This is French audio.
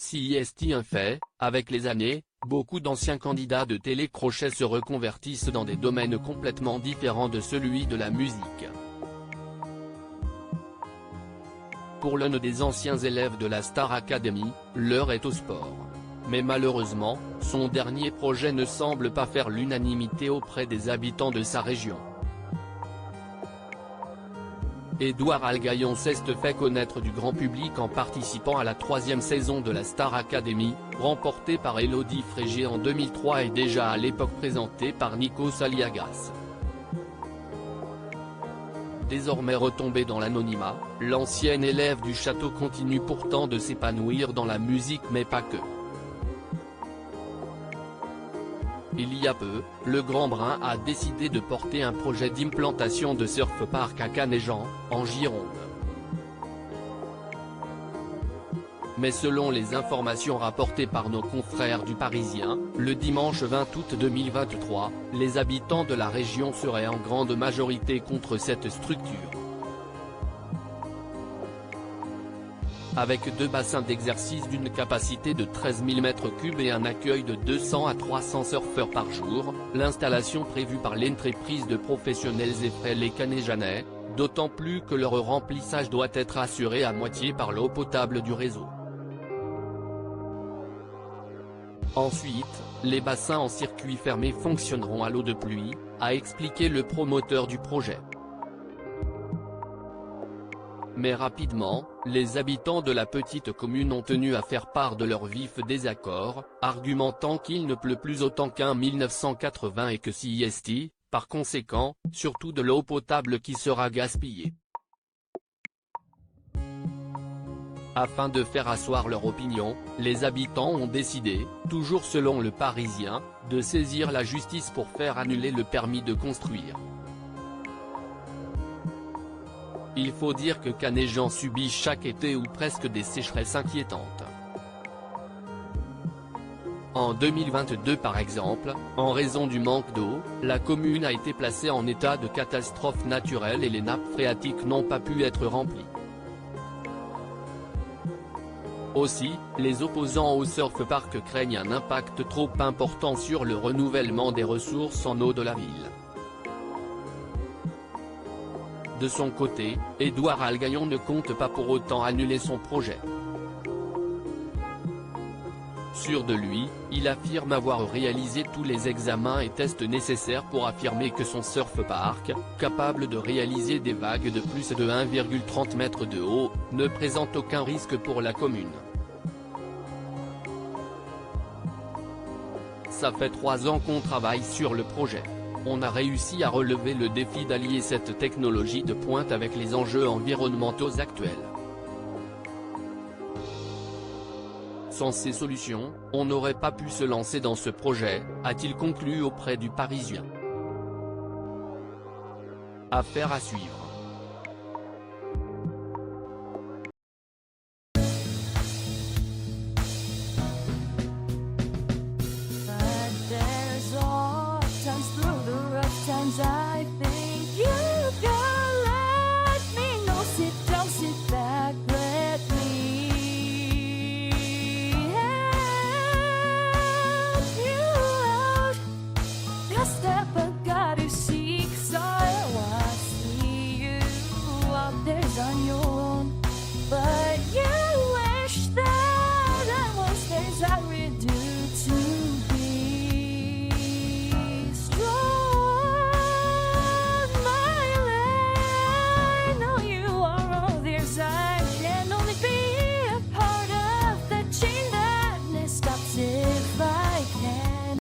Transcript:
CIST. Un fait, avec les années, beaucoup d'anciens candidats de télécrochet se reconvertissent dans des domaines complètement différents de celui de la musique. Pour l'un des anciens élèves de la Star Academy, l'heure est au sport. Mais malheureusement, son dernier projet ne semble pas faire l'unanimité auprès des habitants de sa région. Édouard Algaillon s'est fait connaître du grand public en participant à la 3e saison de la Star Academy, remportée par Élodie Frégé en 2003 et déjà à l'époque présentée par Nikos Aliagas. Désormais retombé dans l'anonymat, l'ancien élève du château continue pourtant de s'épanouir dans la musique mais pas que. Il y a peu, le Grand Brun a décidé de porter un projet d'implantation de surf park à Canéjan, en Gironde. Mais selon les informations rapportées par nos confrères du Parisien, le dimanche 20 août 2023, les habitants de la région seraient en grande majorité contre cette structure. Avec 2 bassins d'exercice d'une capacité de 13 000 m3 et un accueil de 200 à 300 surfeurs par jour, l'installation prévue par l'entreprise de professionnels effraie les Canéjanais, d'autant plus que leur remplissage doit être assuré à moitié par l'eau potable du réseau. Ensuite, les bassins en circuit fermé fonctionneront à l'eau de pluie, a expliqué le promoteur du projet. Mais rapidement, les habitants de la petite commune ont tenu à faire part de leur vif désaccord, argumentant qu'il ne pleut plus autant qu'en 1980 et que CIST, par conséquent, surtout de l'eau potable qui sera gaspillée. Afin de faire asseoir leur opinion, les habitants ont décidé, toujours selon le Parisien, de saisir la justice pour faire annuler le permis de construire. Il faut dire que Canéjan subit chaque été ou presque des sécheresses inquiétantes. En 2022 par exemple, en raison du manque d'eau, la commune a été placée en état de catastrophe naturelle et les nappes phréatiques n'ont pas pu être remplies. Aussi, les opposants au surf park craignent un impact trop important sur le renouvellement des ressources en eau de la ville. De son côté, Édouard Algaillon ne compte pas pour autant annuler son projet. Sûr de lui, il affirme avoir réalisé tous les examens et tests nécessaires pour affirmer que son surf park, capable de réaliser des vagues de plus de 1,30 m de haut, ne présente aucun risque pour la commune. Ça fait 3 ans qu'on travaille sur le projet. On a réussi à relever le défi d'allier cette technologie de pointe avec les enjeux environnementaux actuels. Sans ces solutions, on n'aurait pas pu se lancer dans ce projet, a-t-il conclu auprès du Parisien. Affaire à suivre.